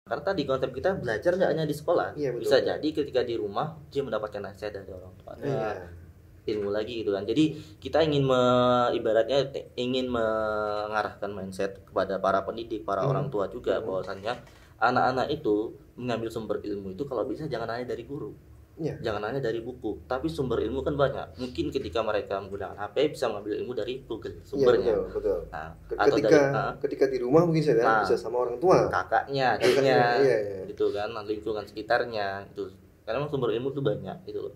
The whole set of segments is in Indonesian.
Karena tadi konsep kita belajar nggak hanya di sekolah, Iya, betul. bisa jadi ketika di rumah dia mendapatkan nasihat dari orang tua, Iya. ilmu lagi gitu kan. Jadi kita ingin ibaratnya ingin mengarahkan mindset kepada para pendidik, para orang tua juga bahwasannya anak-anak itu mengambil sumber ilmu itu kalau bisa jangan hanya dari guru. Iya. Jangan hanya dari buku, tapi sumber ilmu kan banyak. Mungkin ketika mereka menggunakan HP bisa mengambil ilmu dari Google sumbernya. Iya, betul. Nah, Ketika di rumah mungkin saya bisa sama orang tua, kakaknya, adiknya, iya. gitu kan, lingkungan sekitarnya, itu. Karena memang sumber ilmu itu banyak, gitu loh.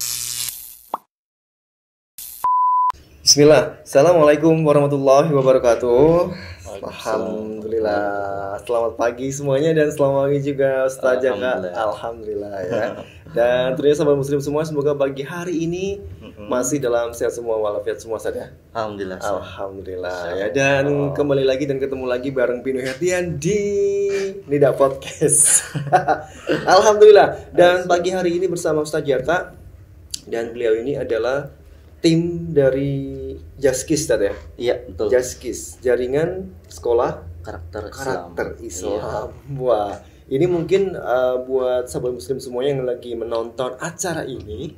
Bismillah. Assalamualaikum warahmatullahi wabarakatuh. Alhamdulillah. Selamat pagi semuanya dan selamat pagi juga Ustaz Jaka. Alhamdulillah ya. Dan tentunya sahabat muslim semua, semoga pagi hari ini masih dalam sehat semua walafiat semua saja. Alhamdulillah. Alhamdulillah ya. Dan kembali lagi dan ketemu lagi bareng Pino Herdian di Nida Podcast. Alhamdulillah. Dan pagi hari ini bersama Ustaz Jaka, dan beliau ini adalah tim dari Jaskis tadi ya? Iya, betul. Jaskis, jaringan sekolah karakter Islam. Wah, ini mungkin buat sahabat muslim semuanya yang lagi menonton acara ini,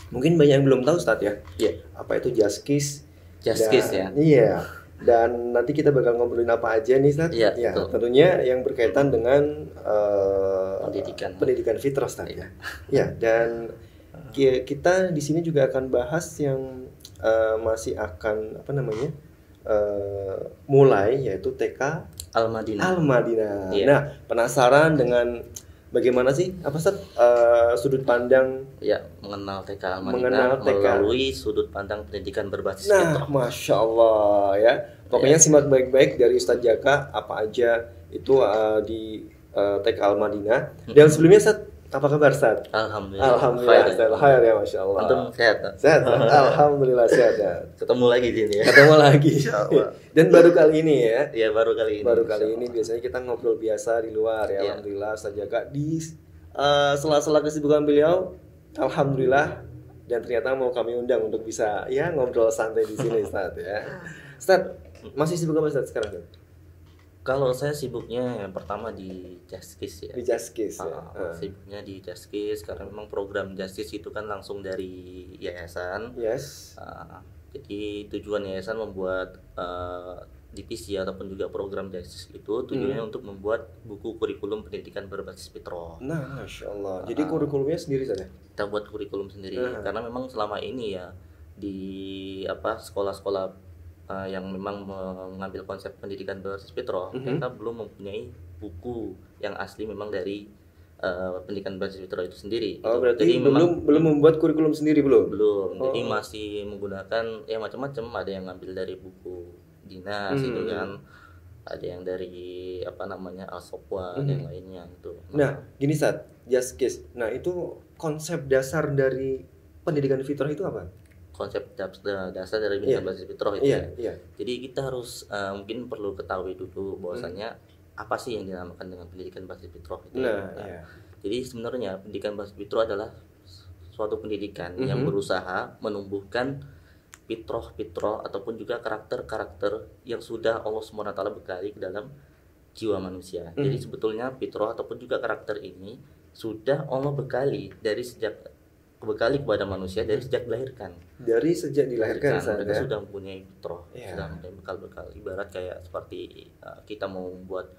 mungkin banyak yang belum tahu Ustaz ya. Iya. Apa itu Jaskis? Jaskis ya. Iya. Dan nanti kita bakal ngobrolin apa aja nih Ustaz? Iya, ya, betul. tentunya yang berkaitan dengan pendidikan fitras tadi ya. Ya, dan kita di sini juga akan bahas yang masih akan mulai, yaitu TK Al-Madinah. Iya. Nah, penasaran dengan bagaimana sih sudut pandang mengenal TK Al-Madinah melalui sudut pandang pendidikan berbasis fitrah. Masya Allah ya. Pokoknya simak baik-baik dari Ustadz Jaka apa aja itu di TK Al-Madinah. Dan sebelumnya Ustadz, apa kabar Ustadz? Alhamdulillah. Khair ya, Masya Allah. Antum sehat? Sehat. Alhamdulillah sehat ya. Ketemu lagi di sini ya. Ketemu lagi. Dan baru kali ini ya. Iya, baru kali ini. Biasanya kita ngobrol biasa di luar ya. Alhamdulillah Ustadz Jaka di sela-sela kesibukan beliau, alhamdulillah, dan ternyata mau kami undang untuk bisa ya ngobrol santai di sini Ustadz ya. Ustadz, masih sibuk apa Ustadz sekarang? Kalau saya sibuknya yang pertama di Jaskis ya. Di Jaskis ya. Sibuknya di Jaskis karena memang program Jaskis itu kan langsung dari yayasan. Yes. Jadi tujuan yayasan membuat divisi ataupun juga program Jaskis itu tujuannya untuk membuat buku kurikulum pendidikan berbasis fitrah. Nah, Masya Allah. Jadi kurikulumnya sendiri saja? Kita buat kurikulum sendiri karena memang selama ini ya di sekolah-sekolah yang memang mengambil konsep pendidikan berbasis fitrah, kita belum mempunyai buku yang asli memang dari pendidikan berbasis fitrah itu sendiri. Berarti jadi belum membuat kurikulum sendiri belum? Jadi masih menggunakan macam-macam. Ada yang ngambil dari buku dinas itu kan, ada yang dari Al-Sopwa dan lainnya itu. Nah, gini Sat, Jaskis. Nah, itu konsep dasar dari pendidikan fitrah itu apa? Konsep dasar dari pendidikan berbasis fitrah itu Iya. Jadi kita harus mungkin perlu ketahui dulu bahwasannya apa sih yang dinamakan dengan pendidikan berbasis fitrah itu. Jadi sebenarnya pendidikan berbasis fitrah adalah suatu pendidikan yang berusaha menumbuhkan fitrah ataupun juga karakter-karakter yang sudah Allah SWT bekali ke dalam jiwa manusia. Jadi sebetulnya fitrah ataupun juga karakter ini sudah Allah bekali bekali kepada manusia dari sejak dilahirkan. Dari sejak dilahirkan mereka sudah mempunyai fitrah, sudah mempunyai bekal-bekal. Ibarat kayak seperti kita mau membuat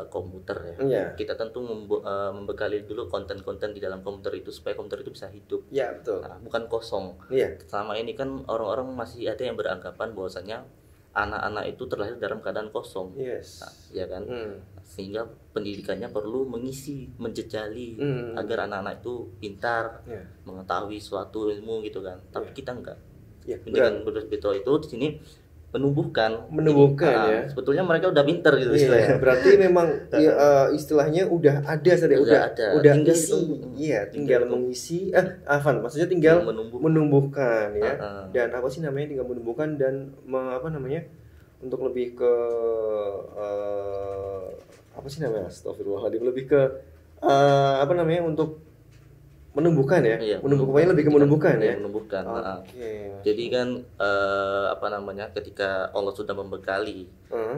komputer ya. Kita tentu membekali dulu konten-konten di dalam komputer itu supaya komputer itu bisa hidup. Iya, betul. Bukan kosong. Selama ini kan orang-orang masih ada yang beranggapan bahwasanya anak-anak itu terlahir dalam keadaan kosong. Ya kan? Sehingga pendidikannya perlu menjejali agar anak-anak itu pintar, mengetahui suatu ilmu gitu kan. Tapi kita enggak. Pendidikan berbasis fitrah itu di sini menumbuhkan ya. Sebetulnya mereka udah pintar gitu istilahnya. Berarti memang istilahnya udah ada saja, udah tinggal mengisi maksudnya tinggal menumbuhkan ya. Dan apa sih namanya, tinggal menumbuhkan dan untuk lebih ke astagfirullahaladzim, lebih ke untuk menumbuhkan ya. Iya, Menumbuhkannya lebih ke menumbuhkan ya. Menumbuhkan. Oke. Jadi kan ketika Allah sudah membekali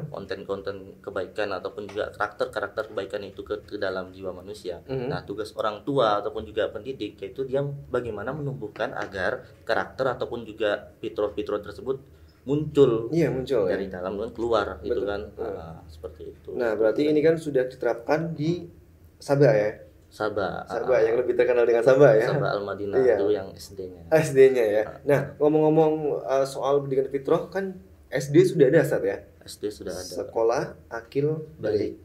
konten-konten kebaikan ataupun juga karakter-karakter kebaikan itu ke dalam jiwa manusia. Nah, tugas orang tua ataupun juga pendidik yaitu dia bagaimana menumbuhkan agar karakter ataupun juga fitrah-fitrah tersebut muncul dari dalam dan keluar. Betul. Itu kan seperti itu. Nah, berarti ini kan sudah diterapkan di Sabah ya. Sabah yang lebih terkenal dengan Sabah ya. Sabah Al-Madinah itu yang SD-nya. SD-nya ya. Nah, ngomong-ngomong soal pendidikan fitrah kan SD sudah ada Ustaz ya. SD sudah ada. Sekolah Akil Balik.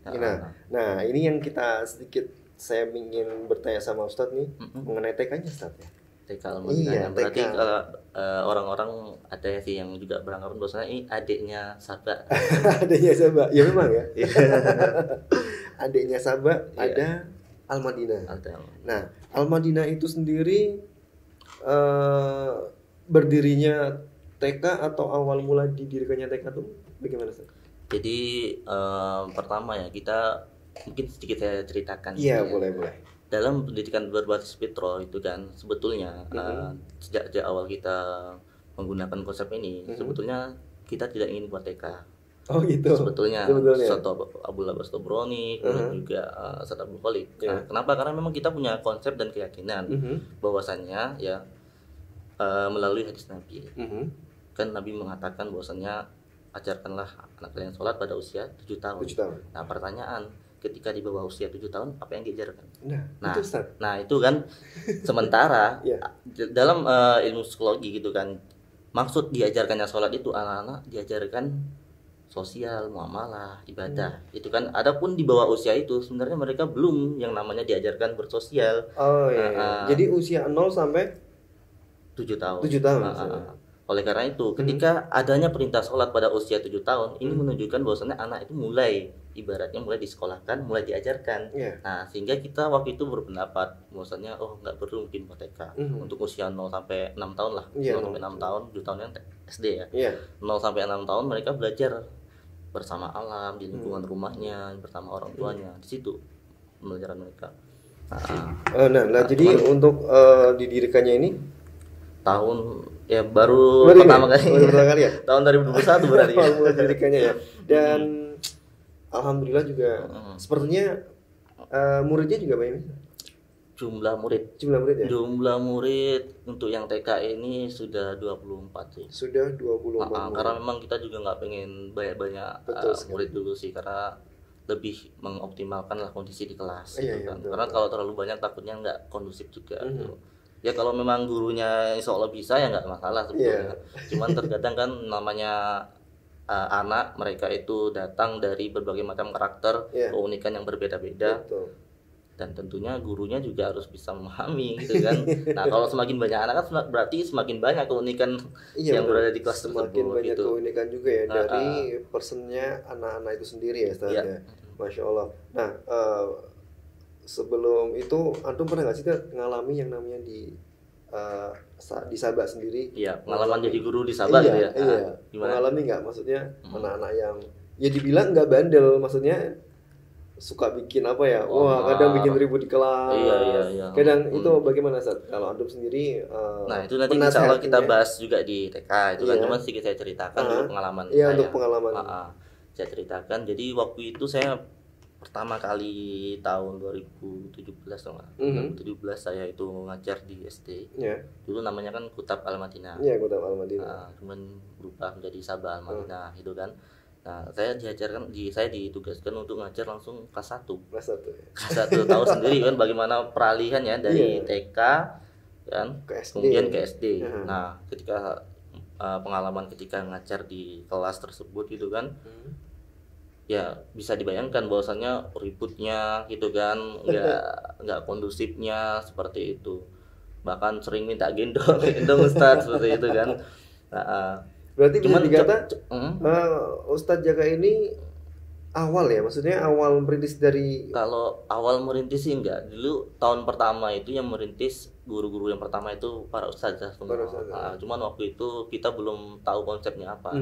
Nah, ini yang saya ingin bertanya sama Ustaz nih mengenai TK-nya Ustaz ya. TK Al-Madinah. Berarti kalau orang-orang ada sih yang juga beranggapan bahwasanya ini adiknya Sabah. Adiknya Sabah. Ya memang ya. Adiknya Sabah ada Al-Madinah. Nah, Al-Madinah itu sendiri berdirinya TK atau awal mula didirikannya TK itu bagaimana sih? Jadi pertama ya kita mungkin sedikit saya ceritakan. Iya, boleh. Dalam pendidikan berbasis fitrah itu kan sebetulnya sejak awal kita menggunakan konsep ini sebetulnya kita tidak ingin buat TK. Oh gitu. Sebetulnya satu Abu Abbas Tobroni kemudian juga Ustaz Abdul Khalid. Kenapa? Karena memang kita punya konsep dan keyakinan bahwasannya ya melalui hadis Nabi. Kan Nabi mengatakan bahwasannya ajarkanlah anak kalian sholat pada usia 7 tahun. Nah, pertanyaan ketika di bawah usia 7 tahun apa yang diajarkan? Nah, itu kan sementara dalam ilmu psikologi gitu kan maksud diajarkannya sholat itu anak-anak diajarkan sosial, muamalah, ibadah. Itu kan adapun di bawah usia itu sebenarnya mereka belum yang namanya diajarkan bersosial. Jadi usia 0 sampai 7 tahun. 7 tahun. Oleh karena itu, ketika adanya perintah sholat pada usia 7 tahun, ini menunjukkan bahwasannya anak itu mulai ibaratnya mulai disekolahkan, mulai diajarkan. Nah, sehingga kita waktu itu berpendapat bahwasannya nggak perlu mungkin buat TK untuk usia 0 sampai 6 tahun lah. 0 sampai 6 tahun, 7 tahun yang SD ya. 0 sampai 6 tahun mereka belajar bersama alam di lingkungan rumahnya, bersama orang tuanya. Di situ pembelajaran mereka. Jadi untuk didirikannya ini tahun ya baru pertama kali ya. Tahun 2021 berarti. Mulai didirikannya ya. Dan alhamdulillah juga sepertinya muridnya juga banyak. Jumlah murid ya? Jumlah murid untuk yang TK ini sudah 24 sih. Sudah 24. Karena memang kita juga nggak pengen banyak murid dulu sih, karena lebih mengoptimalkan lah kondisi di kelas. Karena kalau terlalu banyak takutnya nggak kondusif juga. Gitu. Ya kalau memang gurunya insya Allah bisa ya nggak masalah sebetulnya. Cuman terkadang kan namanya anak mereka itu datang dari berbagai macam karakter, keunikan yang berbeda-beda. Dan tentunya gurunya juga harus bisa memahami gitu kan. Nah, kalau semakin banyak anak kan berarti semakin banyak keunikan yang berada di kelas tersebut. Semakin banyak keunikan juga ya dari personnya anak-anak itu sendiri ya Ustaz ya. Masya Allah. Nah, sebelum itu antum pernah nggak sih ngalami yang namanya di Sabah sendiri? Iya, pengalaman jadi guru di Sabah gitu ya. Iya. Mengalami nggak? Maksudnya anak-anak yang ya dibilang nggak bandel, maksudnya suka bikin apa ya? Kadang bikin ribut di kelas. Iya. Kadang itu bagaimana Ustaz? Kalau antum sendiri nah, itu nanti insya Allah kita bahas juga di TK. Itu kan cuma sedikit saya ceritakan dulu pengalaman saya. Untuk pengalaman. Saya ceritakan. Jadi waktu itu saya pertama kali tahun 2017 2017 saya itu ngajar di SD. Dulu namanya kan Kutab Al-Madinah. Iya, Kutab Al-Madinah. Cuman berubah menjadi Sabah Al-Madinah itu kan. Nah, saya ditugaskan untuk ngajar langsung kelas 1. Kelas 1 tahu sendiri kan bagaimana peralihan ya dari TK kan ke SD. Kemudian ke SD. Nah, ketika pengalaman ketika ngajar di kelas tersebut gitu kan. Ya bisa dibayangkan bahwasannya ributnya gitu kan, nggak kondusifnya seperti itu. Bahkan sering minta gendong Ustadz seperti itu kan. Berarti bisa dikata Ustadz Jaka ini awal ya, maksudnya awal merintis dari. Kalau awal merintis sih enggak. Dulu tahun pertama itu yang merintis guru-guru yang pertama itu para ustadzah semua. Cuman waktu itu kita belum tahu konsepnya apa.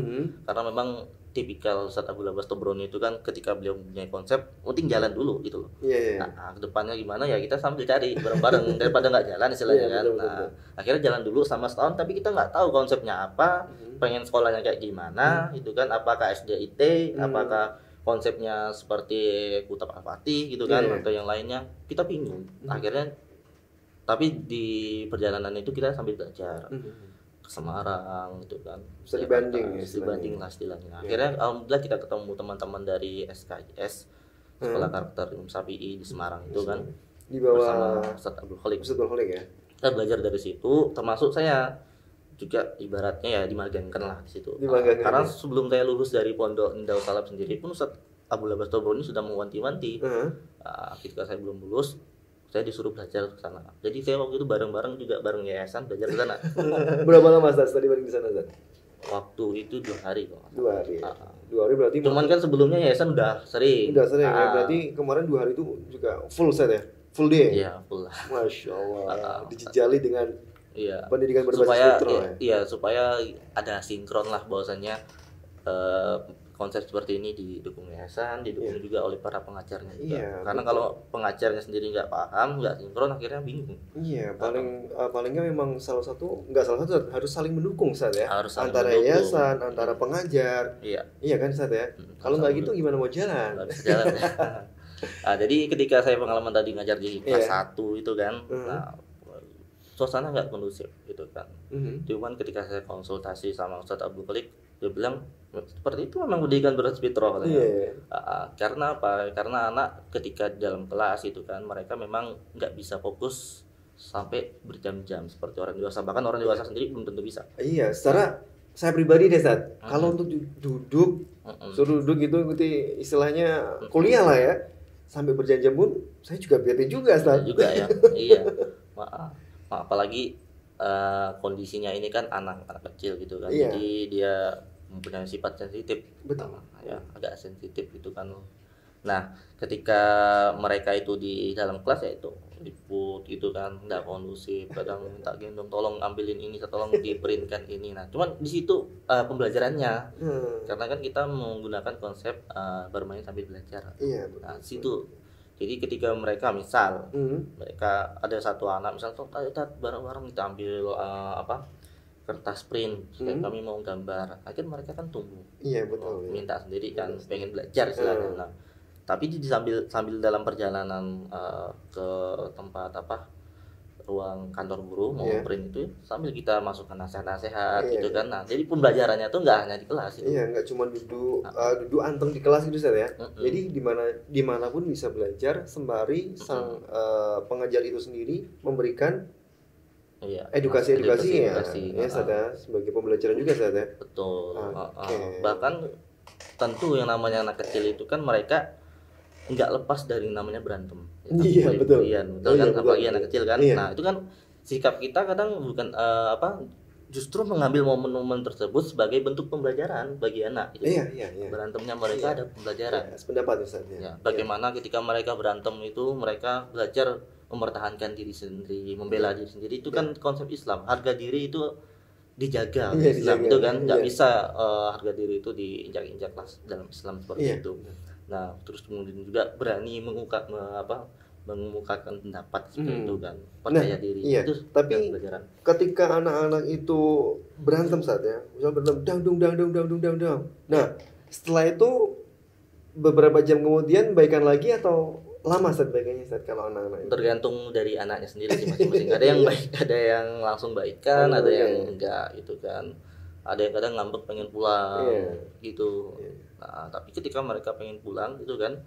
Karena memang tipikal Ustadz Abdullah Bastobroni itu kan ketika beliau punya konsep, penting jalan dulu gitu loh. Nah, kedepannya gimana ya kita sambil cari bareng-bareng daripada nggak jalan istilahnya kan. Nah, akhirnya jalan dulu sama setahun, tapi kita nggak tahu konsepnya apa, pengen sekolahnya kayak gimana, itu kan apakah SDIT, apakah konsepnya seperti Kuta Al-Fatih gitu kan, atau yang lainnya, kita bingung. Akhirnya, tapi di perjalanan itu kita sambil belajar. Ke Semarang gitu kan, bisa dibanding lah istilahnya. Akhirnya alhamdulillah kita ketemu teman-teman dari SKIS Sekolah Karakter Imam Syafi'i di Semarang itu kan, di bawah bersama Ustadz Abdul Khalik ya. Kita belajar dari situ, termasuk saya juga ibaratnya ya dimagangkan lah di situ. Karena sebelum saya lulus dari Pondok Indah Salaf sendiri pun Ustadz Abdullah Bastobroni sudah mewanti-wanti. Ketika saya belum lulus, saya disuruh belajar ke sana. Jadi saya waktu itu bareng-bareng juga bareng yayasan belajar ke sana. Berapa lama Ustaz tadi bareng di sana, Ustaz? Waktu itu 2 hari kok. 2 hari. 2 hari berarti. Cuman kan sebelumnya yayasan udah sering. Ya. Berarti kemarin 2 hari itu juga full set ya? Full day. Iya, full lah. Masya Allah. Dijejali dengan pendidikan berbasis supaya supaya ada sinkron lah bahwasannya konsep seperti ini didukung yayasan, didukung juga oleh para pengajarnya juga. Karena kalau pengajarnya sendiri nggak paham, nggak sinkron, akhirnya bingung. Palingnya memang harus saling mendukung Ustaz ya. Antara mendukung. Yayasan, antara pengajar. Iya kan Ustaz ya. Kalau nggak gitu gimana mau jalan? Nggak bisa jalan. Nah, jadi ketika saya pengalaman tadi ngajar di kelas 1 itu kan, nah, suasana nggak kondusif gitu kan. Cuman ketika saya konsultasi sama Ustadz Abdul Khalik, dia bilang seperti itu memang pendidikan berbasis fitrah katanya. Karena apa? Karena anak ketika di dalam kelas itu kan mereka memang nggak bisa fokus sampai berjam-jam seperti orang dewasa. Bahkan orang dewasa sendiri belum tentu bisa. Iya, secara saya pribadi deh Ustaz, kalau untuk duduk, suruh duduk itu ikuti istilahnya kuliah lah ya, sampai berjam-jam pun saya juga bete juga Ustaz. Juga ya, iya. Apalagi kondisinya ini kan anak kecil gitu kan, jadi dia mempunyai sifat sensitif, ya agak sensitif gitu kan. Nah, ketika mereka itu di dalam kelas ya itu ribut gitu kan, nggak kondusif, kadang minta gendong, tolong ambilin ini, tolong diprintkan ini. Nah, cuman di situ pembelajarannya, karena kan kita menggunakan konsep bermain sambil belajar. Nah, situ. Jadi ketika mereka misal mereka ada satu anak misal bareng-bareng kita ambil kertas print, kami mau gambar, akhirnya mereka kan tumbuh. Iya betul. Minta sendiri kan, pengen belajar istilahnya. Nah, tapi sambil dalam perjalanan ke tempat ruang kantor guru mau print itu, sambil kita masukkan nasihat-nasihat gitu kan. Nah, jadi pembelajarannya tuh nggak hanya di kelas. Nggak cuma duduk anteng di kelas gitu Ustaz ya. Jadi dimanapun bisa belajar sembari sang pengajar itu sendiri memberikan edukasi ya Ustaz ya, sebagai pembelajaran juga Ustaz ya. Betul. Bahkan tentu yang namanya anak kecil itu kan mereka nggak lepas dari namanya berantem. Betul kan, apalagi anak kecil kan. Nah, itu kan sikap kita kadang bukan justru mengambil momen-momen tersebut sebagai bentuk pembelajaran bagi anak. Berantemnya mereka ada pembelajaran. Pendapat Ustaz ya. Bagaimana ketika mereka berantem itu mereka belajar mempertahankan diri sendiri, membela diri sendiri. Itu kan konsep Islam. Harga diri itu dijaga Islam itu kan, nggak bisa harga diri itu diinjak-injak dalam Islam seperti itu. Nah, terus kemudian juga berani mengemukakan pendapat seperti itu kan, percaya diri. Itu tapi pelajaran. Ketika anak-anak itu berantem saat ya, misal berantem dang. Nah, setelah itu beberapa jam kemudian baikan lagi atau lama saat baikannya saat kalau anak-anak itu? Tergantung dari anaknya sendiri sih masing-masing. Ada yang baik, ada yang langsung baikan, ada yang enggak gitu kan. Ada yang kadang ngambek pengen pulang gitu. Nah, tapi ketika mereka pengen pulang itu kan,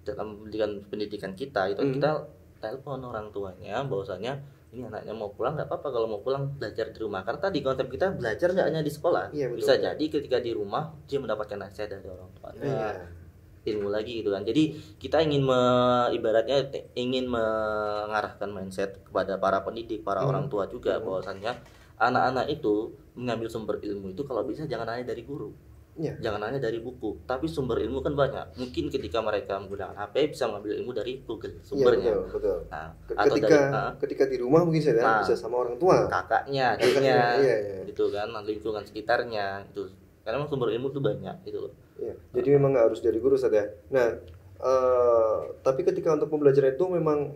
dalam pendidikan kita itu kita telepon orang tuanya bahwasanya ini anaknya mau pulang, nggak apa-apa kalau mau pulang belajar di rumah. Karena tadi konsep kita belajar nggak hanya di sekolah, bisa jadi ketika di rumah dia mendapatkan nasihat dari orang tuanya, ilmu lagi gitu kan. Jadi kita ibaratnya ingin mengarahkan mindset kepada para pendidik, para orang tua juga bahwasanya anak-anak itu mengambil sumber ilmu itu kalau bisa jangan hanya dari guru. Jangan hanya dari buku, tapi sumber ilmu kan banyak. Mungkin ketika mereka menggunakan HP bisa mengambil ilmu dari Google sumbernya. Betul. Nah, ketika di rumah mungkin saya bisa sama orang tua, kakaknya, adiknya, gitu kan, lingkungan sekitarnya itu. Karena memang sumber ilmu itu banyak gitu loh. Iya. Jadi memang nggak harus dari guru Ustaz ya. Nah, tapi ketika untuk pembelajaran itu memang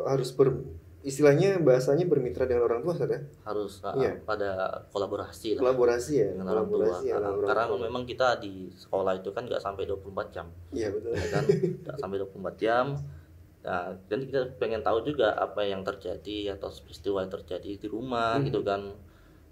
harus istilahnya bahasanya bermitra dengan orang tua Ustaz ya. Harus Iya. pada kolaborasi lah. Kolaborasi ya. Dengan orang tua. Karena tua. memang kita di sekolah itu kan nggak sampai 24 jam. Iya betul. Ya kan? Nggak sampai 24 jam. Nah, dan kita pengen tahu juga apa yang terjadi atau peristiwa yang terjadi di rumah gitu kan.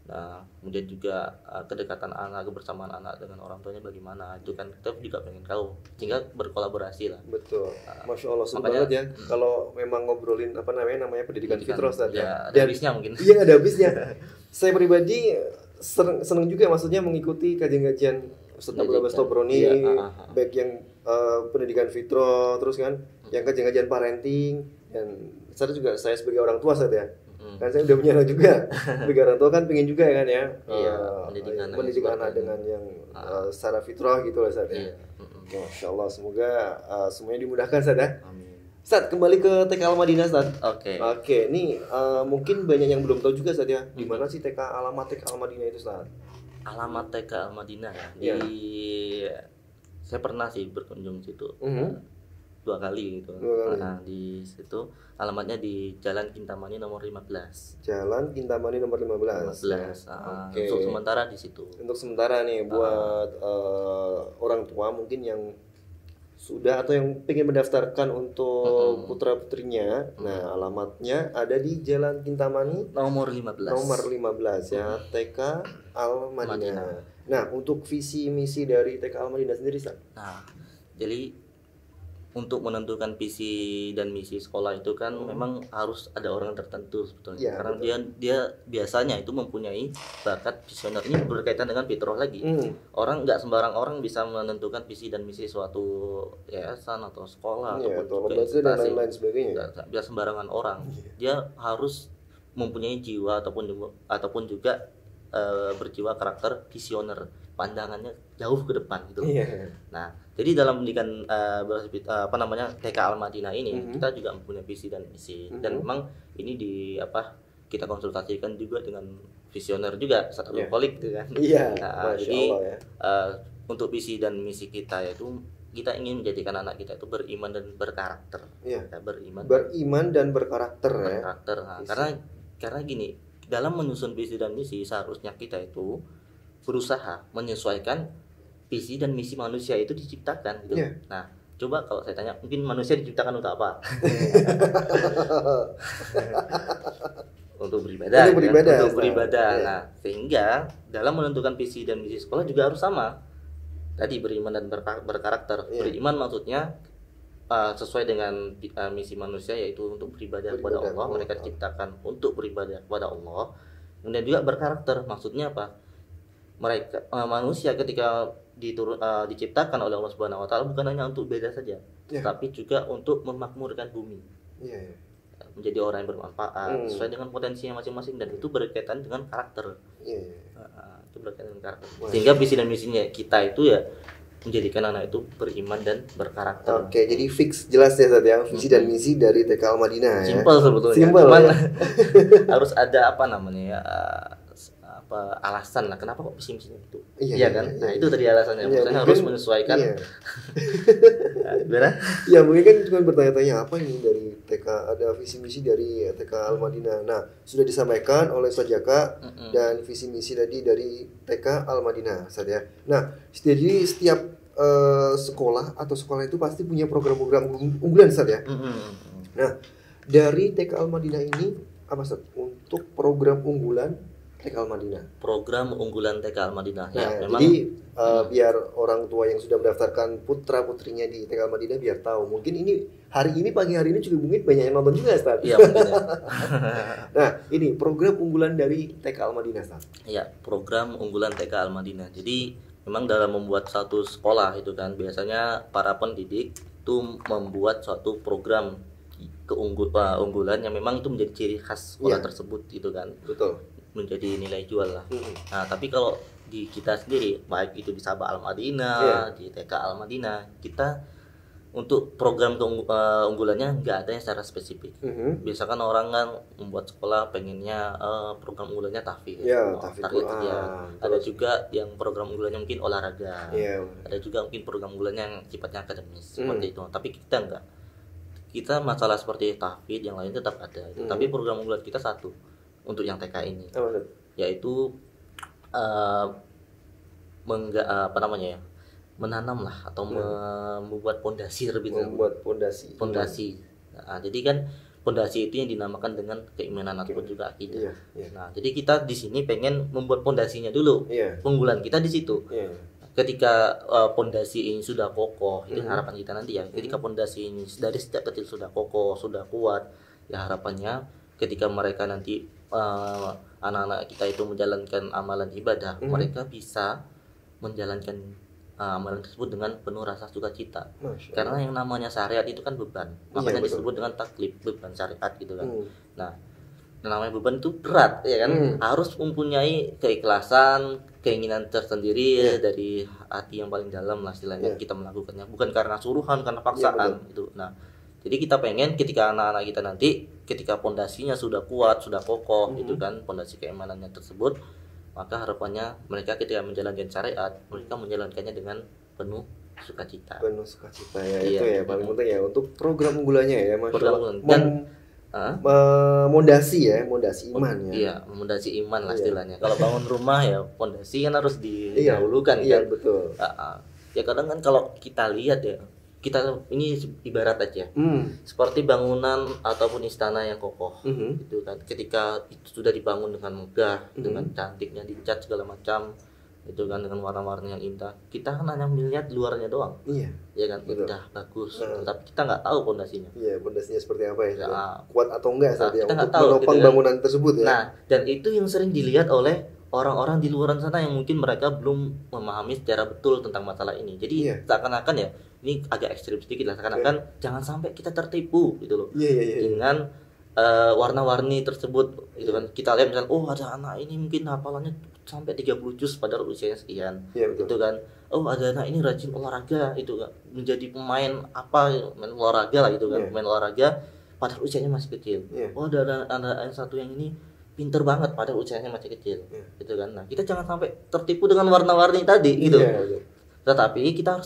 Nah, kemudian juga kedekatan anak, kebersamaan anak dengan orang tuanya bagaimana, itu kan kita juga pengen tahu, sehingga berkolaborasi lah. Betul. Masya Allah, seru banget ya. Kalau memang ngobrolin namanya pendidikan fitrah Ustaz ya. Ada habisnya mungkin. Iya, ada habisnya. Saya pribadi senang juga maksudnya mengikuti kajian-kajian Ustaz Abdul Abbas Tobroni, baik yang pendidikan fitrah, terus kan yang kajian-kajian parenting, dan saya sebagai orang tua Ustaz ya. Kan saya udah punya anak juga. Sebagai orang tua kan pengen juga kan ya. Mendidik anak dengan yang secara fitrah gitu lah Ustaz ya. Masya Allah, semoga semuanya dimudahkan Ustaz ya. Amin. Ustaz, kembali ke TK Al-Madinah Ustaz. Oke. Ini mungkin banyak yang belum tahu juga Ustaz ya. Di mana sih alamat TK Al-Madinah itu Ustaz? Alamat TK Al-Madinah ya. Saya pernah sih berkunjung situ. 2 kali gitu. Nah, di situ alamatnya di Jalan Kintamani nomor 15. Jalan Kintamani nomor 15. Untuk sementara di situ. Untuk sementara nih buat orang tua mungkin yang sudah atau yang ingin mendaftarkan untuk putra-putrinya. Nah, alamatnya ada di Jalan Kintamani nomor 15. Nomor 15 ya, TK Al-Madinah. Nah, untuk visi misi dari TK Al-Madinah sendiri, Ustaz. Nah, jadi untuk menentukan visi dan misi sekolah itu kan memang harus ada orang tertentu sebetulnya. Karena dia biasanya itu mempunyai bakat visioner. Ini berkaitan dengan fitrah lagi. Orang nggak sembarang orang bisa menentukan visi dan misi suatu yayasan atau sekolah atau lembaga dan lain-lain sebagainya. Nggak sembarangan orang. Dia harus mempunyai jiwa ataupun juga berjiwa karakter visioner, pandangannya jauh ke depan gitu. Nah, jadi dalam pendidikan TK Al-Madinah ini kita juga mempunyai visi dan misi, dan memang ini kita konsultasikan juga dengan visioner juga satu kolik gitu kan. Jadi untuk visi dan misi kita yaitu kita ingin menjadikan anak kita itu beriman dan berkarakter. Beriman dan berkarakter ya. Nah, karena gini, dalam menyusun visi dan misi seharusnya kita itu berusaha menyesuaikan visi dan misi manusia itu diciptakan gitu. Nah, coba kalau saya tanya, mungkin manusia diciptakan untuk apa? Untuk beribadah. Untuk beribadah. Nah, sehingga dalam menentukan visi dan misi sekolah juga harus sama. Tadi beriman dan berkarakter. Beriman maksudnya sesuai dengan misi manusia, yaitu untuk beribadah kepada Allah. Mereka diciptakan untuk beribadah kepada Allah. Kemudian juga berkarakter, maksudnya apa? Mereka manusia ketika diciptakan oleh Allah Subhanahu wa taala bukan hanya untuk beda saja, tapi juga untuk memakmurkan bumi. Menjadi orang yang bermanfaat sesuai dengan potensinya masing-masing, dan itu berkaitan dengan karakter. Itu berkaitan dengan karakter. Sehingga visi dan misinya kita itu ya menjadikan anak itu beriman dan berkarakter. Oke, jadi fix jelas ya Ustaz ya, visi dan misi dari TK Al-Madinah ya. Simpel sebetulnya. Cuman harus ada alasan lah kenapa kok visi misinya itu. Iya kan? Nah, itu tadi alasannya. Maksudnya harus menyesuaikan. Ya, mungkin kan cuma bertanya-tanya apa ini dari TK, ada visi misi dari TK Al-Madinah. Nah, sudah disampaikan oleh Ustaz Jaka dan visi misi tadi dari TK Al-Madinah, Ustaz ya. Nah, jadi setiap sekolah itu pasti punya program-program unggulan, Ustaz ya. Nah, dari TK Al-Madinah ini apa Ustaz untuk program unggulan TK Al-Madinah? Program unggulan TK Al-Madinah. Memang jadi biar orang tua yang sudah mendaftarkan putra-putrinya di TK Al-Madinah biar tahu. Mungkin pagi hari ini juga mungkin banyak yang nonton juga, Ustaz. Iya, mungkin ya. Nah, ini program unggulan dari TK Al-Madinah, Ustaz. Iya, program unggulan TK Al-Madinah. Jadi memang dalam membuat satu sekolah itu kan biasanya para pendidik itu membuat suatu program keunggulan yang memang itu menjadi ciri khas sekolah tersebut gitu kan. Betul. Menjadi nilai jual lah. Nah, tapi kalau di kita sendiri, baik itu di Sabah Al-Madinah, di TK Al-Madinah, kita untuk program unggulannya nggak ada yang secara spesifik. Biasakan orang kan membuat sekolah pengennya program unggulannya tahfidz, target ya. Ada juga yang program unggulannya mungkin olahraga, ada juga mungkin program unggulannya yang sifatnya akademis seperti itu. Tapi kita enggak. Kita masalah seperti tahfidz yang lain tetap ada. Tapi program unggulan kita satu untuk yang TK ini, yaitu menanam lah atau membuat pondasi pondasi. Nah, jadi kan pondasi itu yang dinamakan dengan keimanan ataupun juga akidah. Nah, jadi kita di sini pengen membuat pondasinya dulu. Unggulan kita di situ. Ketika pondasi ini sudah kokoh, itu harapan kita nanti ya. Ketika pondasi ini dari sejak kecil sudah kokoh, sudah kuat, ya harapannya ketika mereka nanti anak-anak kita itu menjalankan amalan ibadah, mereka bisa menjalankan amalan tersebut dengan penuh rasa sukacita. Karena yang namanya syariat itu kan beban, makanya disebut dengan taklif, beban syariat gitu kan. Nah, namanya beban itu berat ya kan, harus mempunyai keikhlasan, keinginan tersendiri dari hati yang paling dalam lah istilahnya kita melakukannya, bukan karena suruhan, karena paksaan itu. Nah, jadi kita pengen ketika anak-anak kita nanti ketika pondasinya sudah kuat, sudah kokoh gitu kan, pondasi keimanannya tersebut, maka harapannya mereka ketika menjalankan syariat, mereka menjalankannya dengan penuh sukacita. Penuh sukacita ya, itu ya paling penting ya untuk program unggulannya ya, Masya Allah. Dan mondasi iman ya. Iya, mondasi iman lah istilahnya. Kalau bangun rumah ya pondasi kan harus didahulukan kan. Iya, betul. Ya kadang kan kalau kita lihat ya, kita ini ibarat aja seperti bangunan ataupun istana yang kokoh gitu kan, ketika itu sudah dibangun dengan megah, dengan cantiknya dicat segala macam itu kan, dengan warna-warna yang indah, kita kan hanya melihat luarnya doang, ya kan, indah bagus, tapi kita nggak tahu pondasinya. Pondasinya seperti apa ya, kuat atau enggak saat kita untuk tahu, menopang gitu, bangunan tersebut ya. Nah, dan itu yang sering dilihat oleh orang-orang di luar sana yang mungkin mereka belum memahami secara betul tentang masalah ini. Jadi seakan-akan ya, ini agak ekstrim sedikit lah, seakan-akan jangan sampai kita tertipu gitu loh dengan warna-warni tersebut gitu kan. Kita lihat misalnya, oh ada anak ini mungkin hafalannya sampai 30 juz padahal usianya sekian gitu kan. Oh ada anak ini rajin olahraga itu kan, menjadi pemain main olahraga lah gitu kan, main olahraga padahal usianya masih kecil. Oh ada yang satu yang ini pinter banget padahal usianya masih kecil gitu kan. Nah, kita jangan sampai tertipu dengan warna-warni tadi gitu. Tetapi kita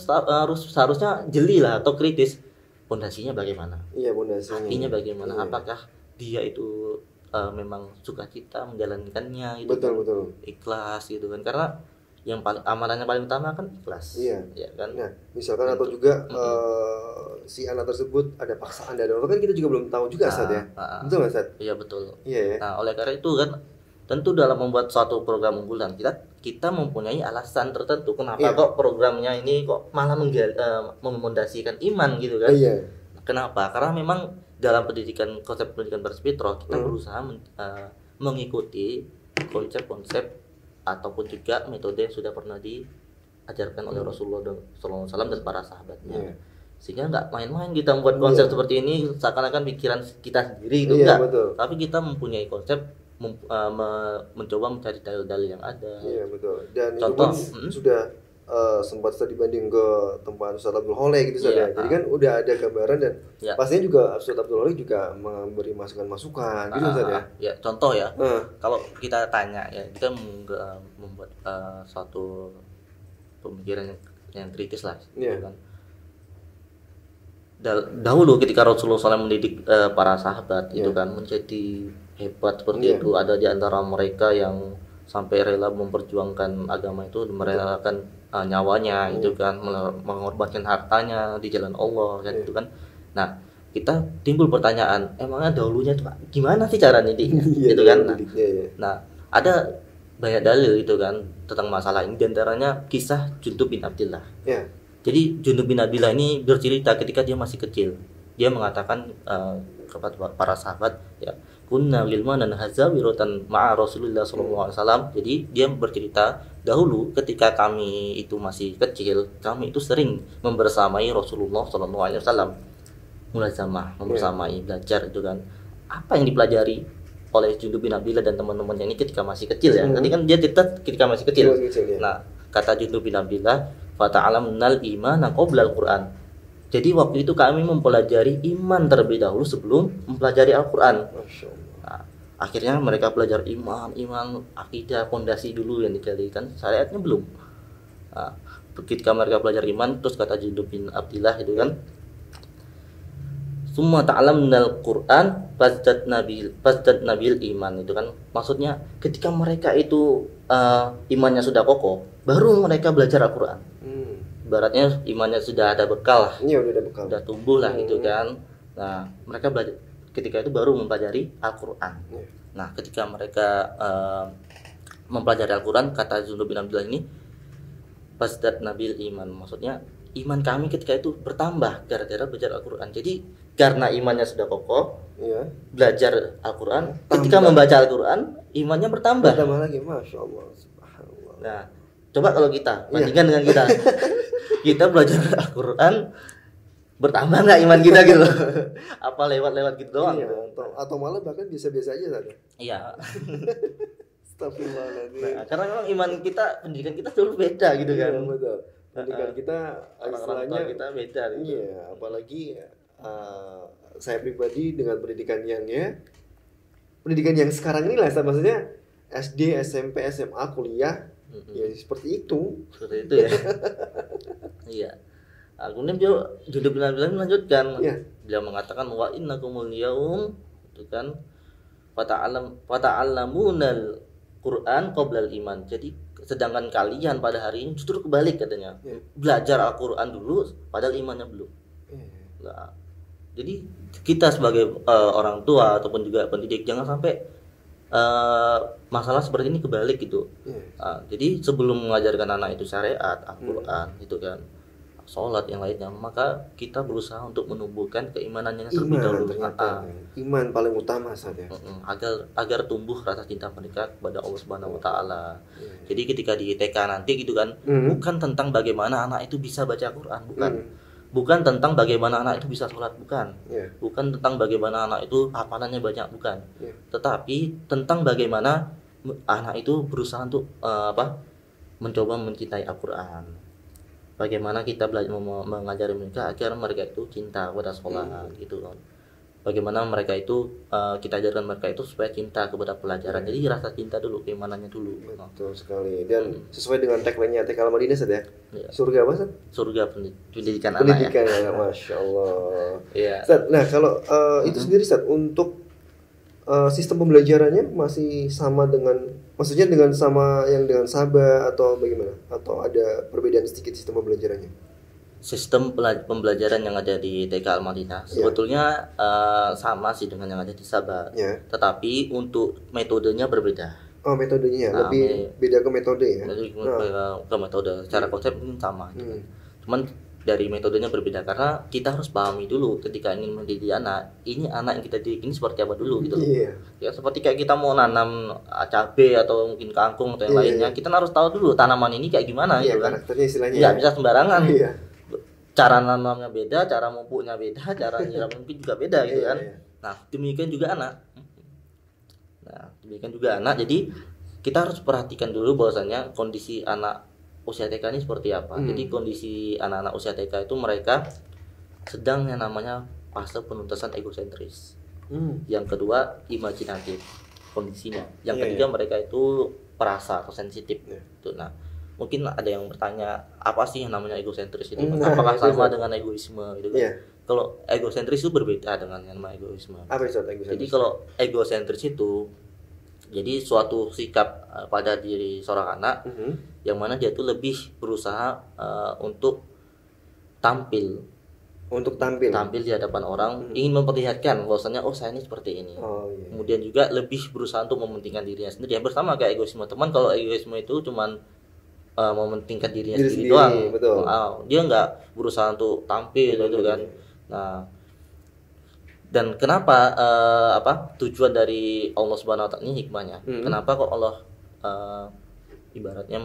harusnya jeli lah atau kritis, pondasinya bagaimana? Pondasinya. Artinya bagaimana? Apakah dia itu memang sukacita menjalankannya gitu, betul. Ikhlas gitu kan. Karena yang paling amalannya paling utama kan ikhlas. Ya kan. Nah, misalkan atau juga si anak tersebut ada paksaan dari orang, kan kita juga belum tahu juga Ustaz ya. Betul nggak Ustaz? Iya betul. Iya. Nah, oleh karena itu kan tentu dalam membuat suatu program unggulan kita mempunyai alasan tertentu kenapa kok programnya ini kok malah memondasikan iman gitu kan. Kenapa? Karena memang dalam konsep pendidikan Baris Fitrah kita berusaha mengikuti konsep-konsep ataupun juga metode yang sudah pernah diajarkan oleh Rasulullah SAW dan para sahabatnya. Sehingga nggak main-main kita membuat konsep seperti ini seakan-akan pikiran kita sendiri itu enggak. Tapi kita mempunyai konsep, mencoba mencari dalil-dalil yang ada. Betul. Dan contoh itu pun sudah sempat dibanding ke tempat Ustaz Abdul Holeh gitu saja. Jadi kan udah ada gambaran dan pastinya juga Ustaz Abdul Holeh juga memberi masukan-masukan gitu Ustaz ya. Ya, contoh ya. Kalau kita tanya ya, kita membuat suatu pemikiran yang kritis lah gitu kan. Dahulu ketika Rasulullah SAW mendidik para sahabat itu kan menjadi hebat seperti itu, ada di antara mereka yang sampai rela memperjuangkan agama itu, merelakan nyawanya itu kan, mengorbankan hartanya di jalan Allah kan itu kan. Nah, kita timbul pertanyaan, emangnya dahulunya itu gimana sih cara didiknya gitu kan. Nah, ada banyak dalil itu kan tentang masalah ini, diantaranya kisah Jundub bin Abdillah. Jadi Jundub bin Abdillah ini bercerita ketika dia masih kecil. Dia mengatakan kepada para sahabat, ya, kunna gilmanan hazawiratan ma'a Rasulullah SAW. Jadi dia bercerita, dahulu ketika kami itu masih kecil, kami itu sering membersamai Rasulullah SAW. Mulazamah, membersamai, belajar itu kan. Apa yang dipelajari oleh Jundub bin Abdillah dan teman-temannya ini ketika masih kecil ya. Tadi kan dia cerita ketika masih kecil. Nah, kata Jundub bin Abdillah, fata'alamnal imana qabla al-Qur'an. Jadi waktu itu kami mempelajari iman terlebih dahulu sebelum mempelajari Al-Quran. Nah, akhirnya mereka belajar iman, akidah, fondasi dulu yang dijadikan, syariatnya belum. Nah, ketika mereka belajar iman, terus kata Jundub bin Abdillah itu kan, summa ta'lamnal Qur'an fasdad nabil iman, itu kan maksudnya ketika mereka itu imannya sudah kokoh, baru mereka belajar Al-Quran. Ibaratnya imannya sudah ada bekal lah. Iya, udah ada bekal. Sudah tumbuh lah gitu kan. Nah, mereka belajar ketika itu baru mempelajari Al-Qur'an. Nah, ketika mereka mempelajari Al-Qur'an, kata Jundub bin Abdullah ini fasdat nabil iman. Maksudnya iman kami ketika itu bertambah gara-gara belajar Al-Qur'an. Jadi karena imannya sudah kokoh, belajar Al-Qur'an, ketika membaca Al-Qur'an, imannya bertambah. Bertambah lagi, Masya Allah, subhanallah. Nah, coba kalau kita bandingkan dengan kita belajar Al-Quran, bertambah nggak iman kita gitu? Apa lewat gitu doang? Iya, atau malah bahkan biasa-biasa aja saja. Iya. Astagfirullahaladzim. Nah, karena memang iman kita, pendidikan kita dulu beda gitu kan. Iya, betul. Pendidikan kita orang-orang kita beda gitu. Iya, apalagi saya pribadi dengan pendidikan yang sekarang ini lah, maksudnya SD, SMP, SMA, kuliah, ya seperti itu. Seperti itu ya. Iya. Kemudian Jundub bin Abdillah melanjutkan. Beliau mengatakan wa innakumul yaum, itu kan fata'allamunal Quran qoblal iman. Jadi sedangkan kalian pada hari ini justru kebalik katanya. Belajar Al-Quran dulu padahal imannya belum. Nah, jadi kita sebagai orang tua ataupun juga pendidik jangan sampai masalah seperti ini kebalik gitu. Jadi sebelum mengajarkan anak itu syariat, Al-Quran itu kan, sholat yang lainnya, maka kita berusaha untuk menumbuhkan keimanannya terlebih dahulu. Iman paling utama saja. Agar tumbuh rasa cinta mereka kepada Allah Subhanahu Wa Taala. Jadi ketika di TK nanti gitu kan, bukan tentang bagaimana anak itu bisa baca Quran, bukan tentang bagaimana anak itu bisa sholat, bukan tentang bagaimana anak itu hafalannya banyak, bukan, tetapi tentang bagaimana anak itu berusaha untuk mencoba mencintai Al-Quran. Bagaimana kita belajar mengajari mereka agar mereka itu cinta kepada sholat gitu kan. Bagaimana mereka itu kita ajarkan mereka itu supaya cinta kepada pelajaran. Jadi rasa cinta dulu, keimanannya dulu. Betul sekali. Dan sesuai dengan tagline-nya TK Al-Madinah ya. Surga apa, Ustaz? Surga pendidikan anak ya. Masya Allah. Iya. Nah, kalau itu sendiri Ustaz, untuk sistem pembelajarannya masih sama maksudnya sama yang dengan Sabah atau bagaimana? Atau ada perbedaan sedikit sistem pembelajarannya? Sistem pembelajaran yang ada di TK Al-Madinah sebetulnya sama sih dengan yang ada di Sabah, tetapi untuk metodenya berbeda. Oh, metodenya lebih beda ke metode ya? Ke metode, secara konsep mungkin sama. Cuman dari metodenya berbeda karena kita harus pahami dulu ketika ingin mendidik anak, ini anak yang kita didik ini seperti apa dulu gitu. Ya seperti kayak kita mau nanam cabai atau mungkin kangkung atau yang lainnya, kita harus tahu dulu tanaman ini kayak gimana gitu kan. Karakternya istilahnya. Nggak bisa sembarangan. Cara nanamnya beda, cara memupuknya beda, cara nyiram mungkin juga beda gitu kan. Nah, demikian juga anak. Jadi kita harus perhatikan dulu bahwasanya kondisi anak usia TK ini seperti apa. Jadi kondisi anak-anak usia TK itu mereka sedang yang namanya fase penuntasan egosentris. Yang kedua imajinatif kondisinya. Yang ketiga mereka itu perasa atau sensitif. Nah, mungkin ada yang bertanya apa sih yang namanya egosentris itu? Apakah sama dengan egoisme gitu kan? Kalau egosentris itu berbeda dengan yang namanya egoisme. Apa itu egosentris? Jadi kalau egosentris itu jadi suatu sikap pada diri seorang anak yang mana dia tuh lebih berusaha untuk tampil di hadapan orang, ingin memperlihatkan bahwasanya saya ini seperti ini. Kemudian juga lebih berusaha untuk mementingkan dirinya sendiri. Ya bersama kayak egoisme. Teman kalau egoisme itu cuman mementingkan dirinya sendiri doang. Betul. Dia nggak berusaha untuk tampil gitu kan. Nah, dan kenapa tujuan dari Allah Subhanahu wa taala ini hikmahnya? Kenapa kok Allah ibaratnya